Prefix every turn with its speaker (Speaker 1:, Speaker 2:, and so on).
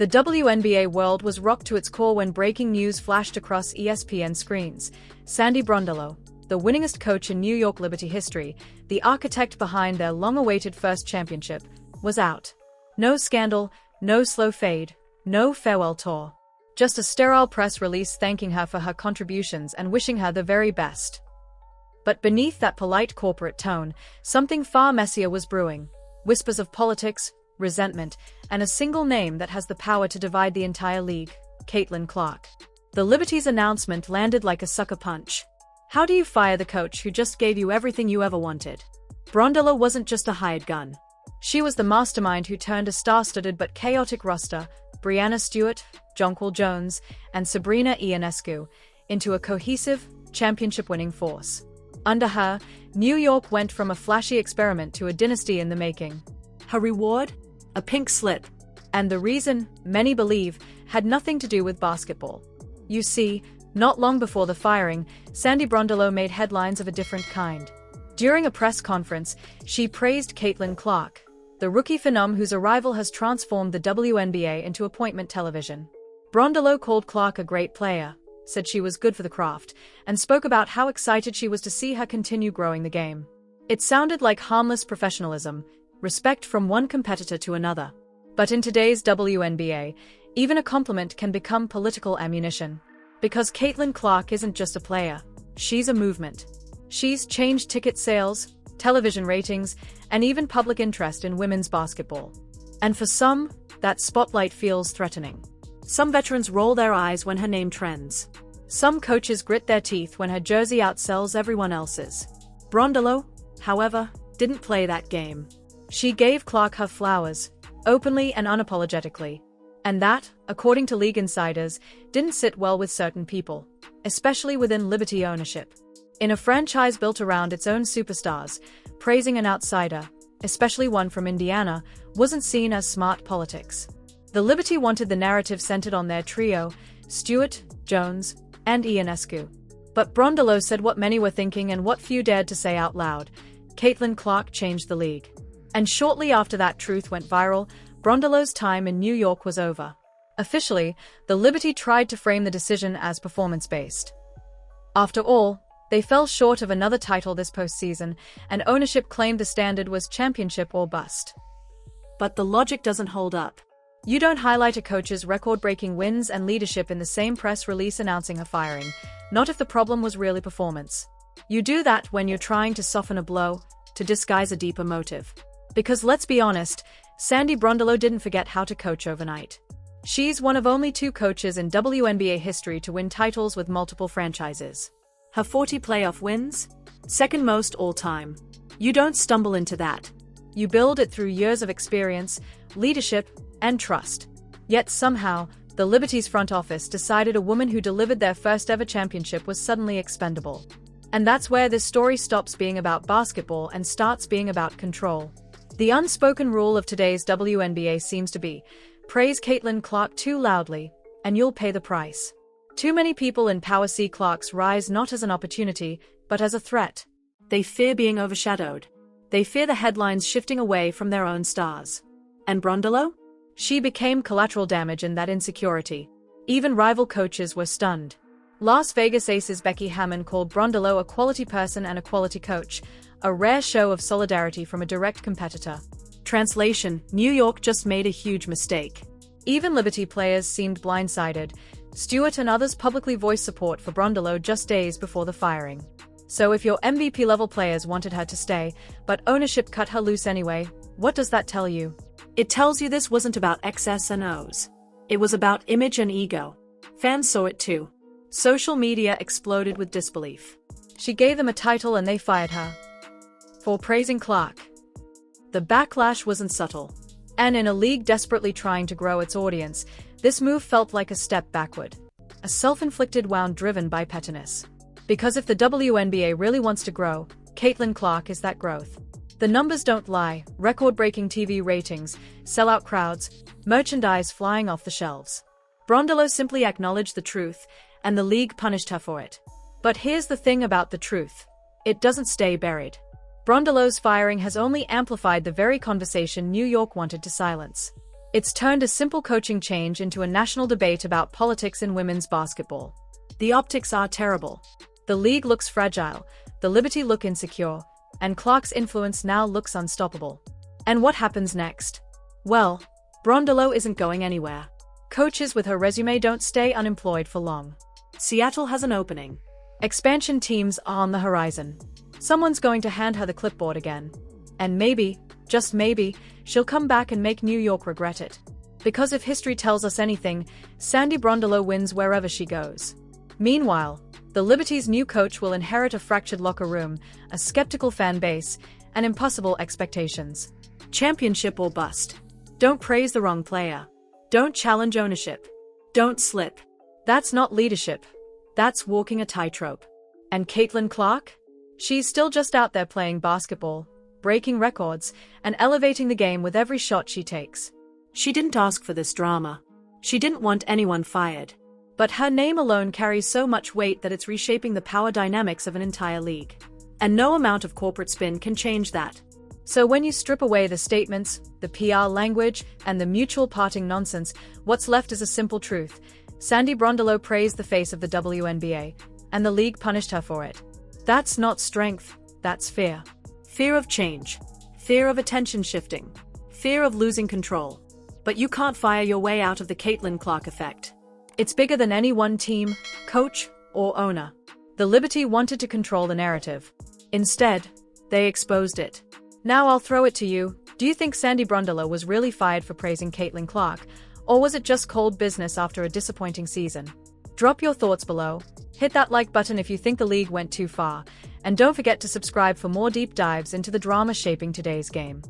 Speaker 1: The WNBA world was rocked to its core when breaking news flashed across ESPN screens. Sandy Brondello, the winningest coach in New York Liberty history, the architect behind their long-awaited first championship, was out. No scandal, no slow fade, no farewell tour. Just a sterile press release thanking her for her contributions and wishing her the very best. But beneath that polite corporate tone, something far messier was brewing. Whispers of politics, resentment, and a single name that has the power to divide the entire league: Caitlin Clark. The Liberty's announcement landed like a sucker punch. How do you fire the coach who just gave you everything you ever wanted? Brondello wasn't just a hired gun. She was the mastermind who turned a star-studded but chaotic roster, Breanna Stewart, Jonquil Jones, and Sabrina Ionescu, into a cohesive, championship-winning force. Under her, New York went from a flashy experiment to a dynasty in the making. Her reward? A pink slip. And the reason, many believe, had nothing to do with basketball. You see, not long before the firing, Sandy Brondello made headlines of a different kind. During a press conference, she praised Caitlin Clark, the rookie phenom whose arrival has transformed the WNBA into appointment television. Brondello called Clark a great player, said she was good for the craft, and spoke about how excited she was to see her continue growing the game. It sounded like harmless professionalism, respect from one competitor to another. But in today's WNBA, even a compliment can become political ammunition. Because Caitlin Clark isn't just a player, she's a movement. She's changed ticket sales, television ratings, and even public interest in women's basketball. And for some, that spotlight feels threatening. Some veterans roll their eyes when her name trends. Some coaches grit their teeth when her jersey outsells everyone else's. Brondello, however, didn't play that game. She gave Clark her flowers, openly and unapologetically. And that, according to league insiders, didn't sit well with certain people, especially within Liberty ownership. In a franchise built around its own superstars, praising an outsider, especially one from Indiana, wasn't seen as smart politics. The Liberty wanted the narrative centered on their trio, Stewart, Jones, and Ionescu. But Brondello said what many were thinking and what few dared to say out loud: Caitlin Clark changed the league. And shortly after that truth went viral, Brondello's time in New York was over. Officially, the Liberty tried to frame the decision as performance-based. After all, they fell short of another title this postseason, and ownership claimed the standard was championship or bust. But the logic doesn't hold up. You don't highlight a coach's record-breaking wins and leadership in the same press release announcing her firing, not if the problem was really performance. You do that when you're trying to soften a blow, to disguise a deeper motive. Because let's be honest, Sandy Brondello didn't forget how to coach overnight. She's one of only 2 coaches in WNBA history to win titles with multiple franchises. Her 40 playoff wins? Second most all-time. You don't stumble into that. You build it through years of experience, leadership, and trust. Yet somehow, the Liberty's front office decided a woman who delivered their first-ever championship was suddenly expendable. And that's where this story stops being about basketball and starts being about control. The unspoken rule of today's WNBA seems to be, praise Caitlin Clark too loudly, and you'll pay the price. Too many people in power see Clark's rise not as an opportunity, but as a threat. They fear being overshadowed. They fear the headlines shifting away from their own stars. And Brondello? She became collateral damage in that insecurity. Even rival coaches were stunned. Las Vegas Aces Becky Hammon called Brondello a quality person and a quality coach, a rare show of solidarity from a direct competitor. Translation: New York just made a huge mistake. Even Liberty players seemed blindsided. Stewart and others publicly voiced support for Brondello just days before the firing. So if your MVP-level players wanted her to stay, but ownership cut her loose anyway, what does that tell you? It tells you this wasn't about X's and O's. It was about image and ego. Fans saw it too. Social media exploded with disbelief. She gave them a title and they fired her for praising Clark. The backlash wasn't subtle. And in a league desperately trying to grow its audience, this move felt like a step backward. A self-inflicted wound driven by pettiness. Because if the WNBA really wants to grow, Caitlin Clark is that growth. The numbers don't lie: record-breaking TV ratings, sellout crowds, merchandise flying off the shelves. Brondello simply acknowledged the truth, and the league punished her for it. But here's the thing about the truth. It doesn't stay buried. Brondello's firing has only amplified the very conversation New York wanted to silence. It's turned a simple coaching change into a national debate about politics in women's basketball. The optics are terrible. The league looks fragile, the Liberty look insecure, and Clark's influence now looks unstoppable. And what happens next? Well, Brondello isn't going anywhere. Coaches with her resume don't stay unemployed for long. Seattle has an opening. Expansion teams are on the horizon. Someone's going to hand her the clipboard again. And maybe, just maybe, she'll come back and make New York regret it. Because if history tells us anything, Sandy Brondello wins wherever she goes. Meanwhile, the Liberty's new coach will inherit a fractured locker room, a skeptical fan base, and impossible expectations. Championship or bust. Don't praise the wrong player. Don't challenge ownership. Don't slip. That's not leadership. That's walking a tightrope. And Caitlin Clark? She's still just out there playing basketball, breaking records, and elevating the game with every shot she takes. She didn't ask for this drama. She didn't want anyone fired. But her name alone carries so much weight that it's reshaping the power dynamics of an entire league. And no amount of corporate spin can change that. So when you strip away the statements, the PR language, and the mutual parting nonsense, what's left is a simple truth. Sandy Brondello praised the face of the WNBA, and the league punished her for it. That's not strength, that's fear. Fear of change. Fear of attention shifting. Fear of losing control. But you can't fire your way out of the Caitlin Clark effect. It's bigger than any one team, coach, or owner. The Liberty wanted to control the narrative. Instead, they exposed it. Now I'll throw it to you. Do you think Sandy Brondello was really fired for praising Caitlin Clark, or was it just cold business after a disappointing season? Drop your thoughts below. Hit that like button if you think the league went too far, and don't forget to subscribe for more deep dives into the drama shaping today's game.